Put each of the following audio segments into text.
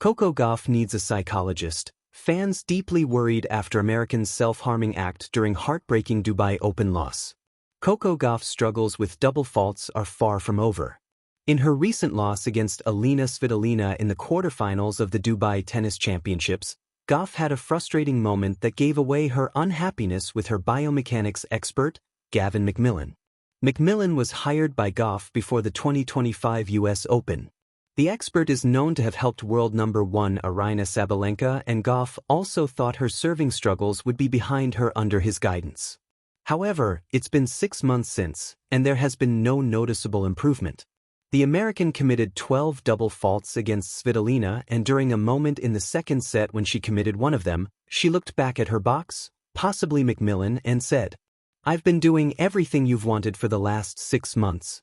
Coco Gauff needs a psychologist. Fans deeply worried after American's self-harming act during heartbreaking Dubai Open loss. Coco Gauff's struggles with double faults are far from over. In her recent loss against Alina Svitolina in the quarterfinals of the Dubai Tennis Championships, Gauff had a frustrating moment that gave away her unhappiness with her biomechanics expert, Gavin McMillan. McMillan was hired by Gauff before the 2025 US Open. The expert is known to have helped world number 1 Aryna Sabalenka, and Gauff also thought her serving struggles would be behind her under his guidance. However, it's been 6 months since, and there has been no noticeable improvement. The American committed 12 double faults against Svitolina, and during a moment in the second set when she committed one of them, she looked back at her box, possibly McMillan, and said, "I've been doing everything you've wanted for the last 6 months."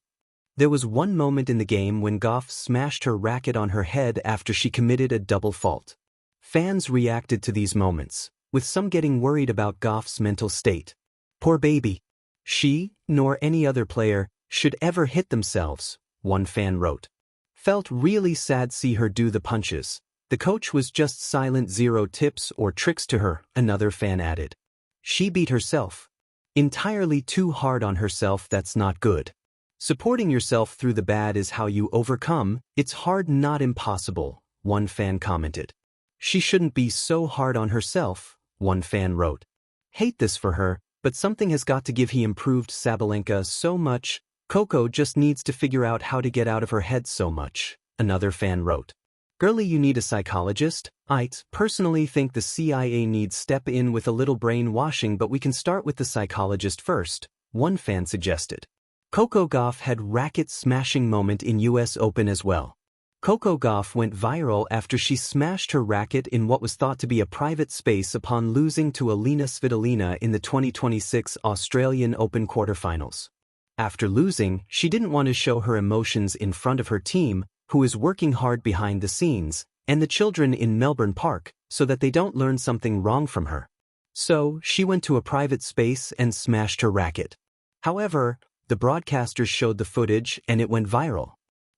There was one moment in the game when Gauff smashed her racket on her head after she committed a double fault. Fans reacted to these moments, with some getting worried about Gauff's mental state. "Poor baby. She, nor any other player, should ever hit themselves," one fan wrote. "Felt really sad see her do the punches. The coach was just silent, zero tips or tricks to her," another fan added. "She beat herself. Entirely too hard on herself, that's not good. Supporting yourself through the bad is how you overcome, it's hard not impossible," one fan commented. "She shouldn't be so hard on herself," one fan wrote. "Hate this for her, but something has got to give. He improved Sabalenka so much, Coco just needs to figure out how to get out of her head so much," another fan wrote. "Girlie, you need a psychologist. I'd personally think the CIA needs step in with a little brainwashing, but we can start with the psychologist first," one fan suggested. Coco Gauff had racket-smashing moment in US Open as well. Coco Gauff went viral after she smashed her racket in what was thought to be a private space upon losing to Alina Svitolina in the 2026 Australian Open quarterfinals. After losing, she didn't want to show her emotions in front of her team, who is working hard behind the scenes, and the children in Melbourne Park, so that they don't learn something wrong from her. So, she went to a private space and smashed her racket. However, the broadcasters showed the footage and it went viral.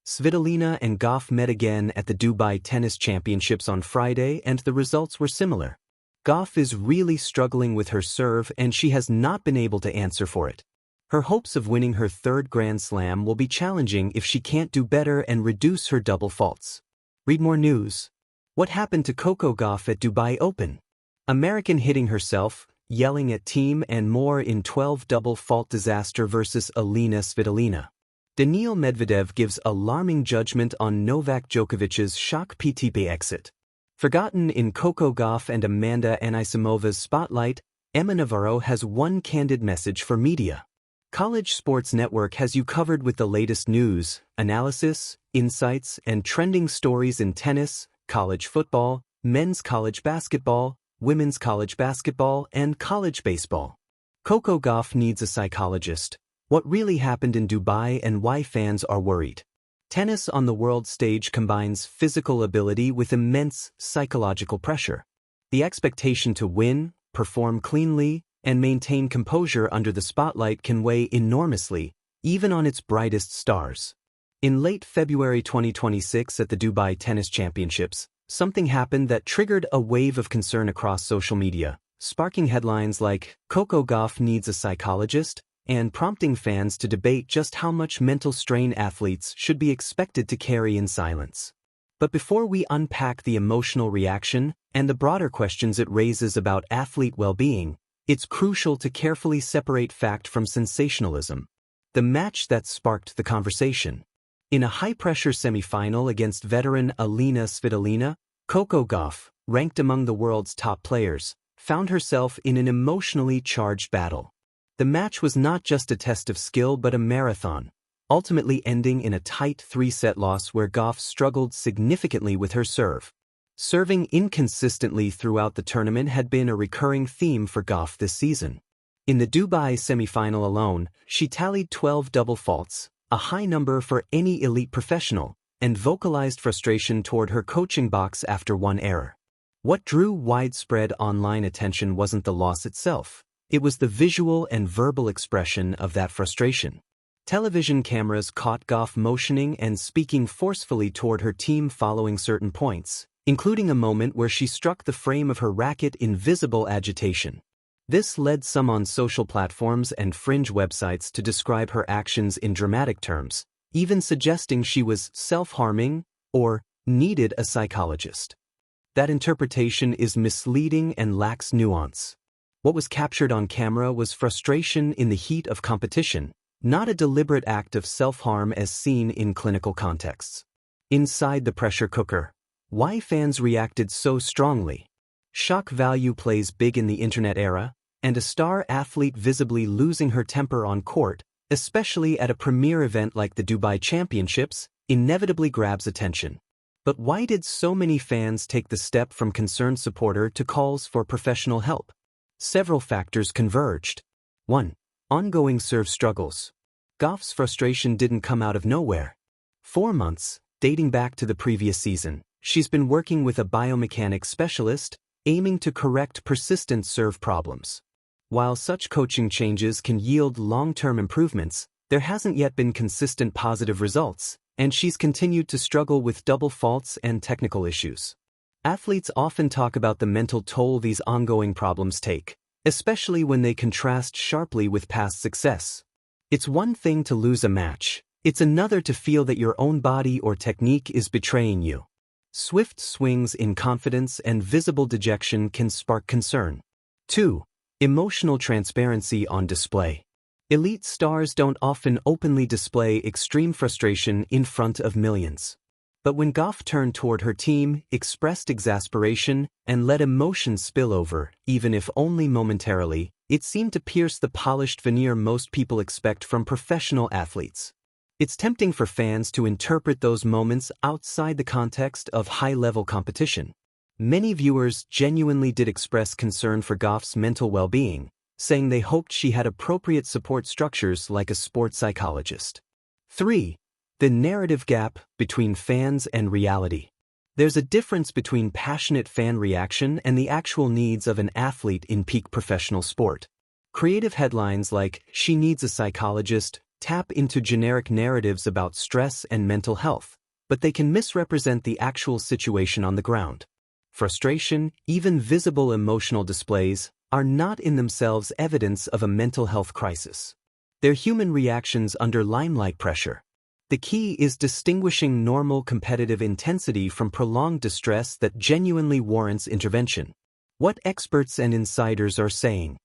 Svitolina and Gauff met again at the Dubai Tennis Championships on Friday, and the results were similar. Gauff is really struggling with her serve, and she has not been able to answer for it. Her hopes of winning her 3rd Grand Slam will be challenging if she can't do better and reduce her double faults. Read more news. What happened to Coco Gauff at Dubai Open? American hitting herself, yelling at team, and more in 12 double fault disaster versus Alina Svitolina. Daniil Medvedev gives alarming judgment on Novak Djokovic's shock PTP exit. Forgotten in Coco Gauff and Amanda Anisimova's spotlight, Emma Navarro has one candid message for media. College Sports Network has you covered with the latest news, analysis, insights, and trending stories in tennis, college football, men's college basketball, women's college basketball, and college baseball. Coco Gauff needs a psychologist. What really happened in Dubai and why fans are worried. Tennis on the world stage combines physical ability with immense psychological pressure. The expectation to win, perform cleanly, and maintain composure under the spotlight can weigh enormously, even on its brightest stars. In late February 2026 at the Dubai Tennis Championships, something happened that triggered a wave of concern across social media, sparking headlines like, "Coco Gauff needs a psychologist," and prompting fans to debate just how much mental strain athletes should be expected to carry in silence. But before we unpack the emotional reaction and the broader questions it raises about athlete well-being, it's crucial to carefully separate fact from sensationalism. The match that sparked the conversation. In a high-pressure semifinal against veteran Alina Svitolina, Coco Gauff, ranked among the world's top players, found herself in an emotionally charged battle. The match was not just a test of skill but a marathon, ultimately ending in a tight 3-set loss where Gauff struggled significantly with her serve. Serving inconsistently throughout the tournament had been a recurring theme for Gauff this season. In the Dubai semifinal alone, she tallied 12 double faults, a high number for any elite professional, and vocalized frustration toward her coaching box after one error. What drew widespread online attention wasn't the loss itself, it was the visual and verbal expression of that frustration. Television cameras caught Gauff motioning and speaking forcefully toward her team following certain points, including a moment where she struck the frame of her racket in visible agitation. This led some on social platforms and fringe websites to describe her actions in dramatic terms, even suggesting she was self-harming or needed a psychologist. That interpretation is misleading and lacks nuance. What was captured on camera was frustration in the heat of competition, not a deliberate act of self-harm as seen in clinical contexts. Inside the pressure cooker, why fans reacted so strongly? Shock value plays big in the internet era, and a star athlete visibly losing her temper on court, especially at a premier event like the Dubai Championships, inevitably grabs attention. But why did so many fans take the step from concerned supporter to calls for professional help? Several factors converged. 1. Ongoing serve struggles. Gauff's frustration didn't come out of nowhere. 4 months, dating back to the previous season, she's been working with a biomechanics specialist, aiming to correct persistent serve problems. While such coaching changes can yield long-term improvements, there hasn't yet been consistent positive results, and she's continued to struggle with double faults and technical issues. Athletes often talk about the mental toll these ongoing problems take, especially when they contrast sharply with past success. It's one thing to lose a match, it's another to feel that your own body or technique is betraying you. Swift swings in confidence and visible dejection can spark concern. 2. Emotional transparency on display. Elite stars don't often openly display extreme frustration in front of millions. But when Gauff turned toward her team, expressed exasperation, and let emotion spill over, even if only momentarily, it seemed to pierce the polished veneer most people expect from professional athletes. It's tempting for fans to interpret those moments outside the context of high-level competition. Many viewers genuinely did express concern for Gauff's mental well-being, saying they hoped she had appropriate support structures like a sports psychologist. 3. The narrative gap between fans and reality. There's a difference between passionate fan reaction and the actual needs of an athlete in peak professional sport. Creative headlines like, "She needs a psychologist," tap into generic narratives about stress and mental health, but they can misrepresent the actual situation on the ground. Frustration, even visible emotional displays, are not in themselves evidence of a mental health crisis. They're human reactions under limelight pressure. The key is distinguishing normal competitive intensity from prolonged distress that genuinely warrants intervention. What experts and insiders are saying.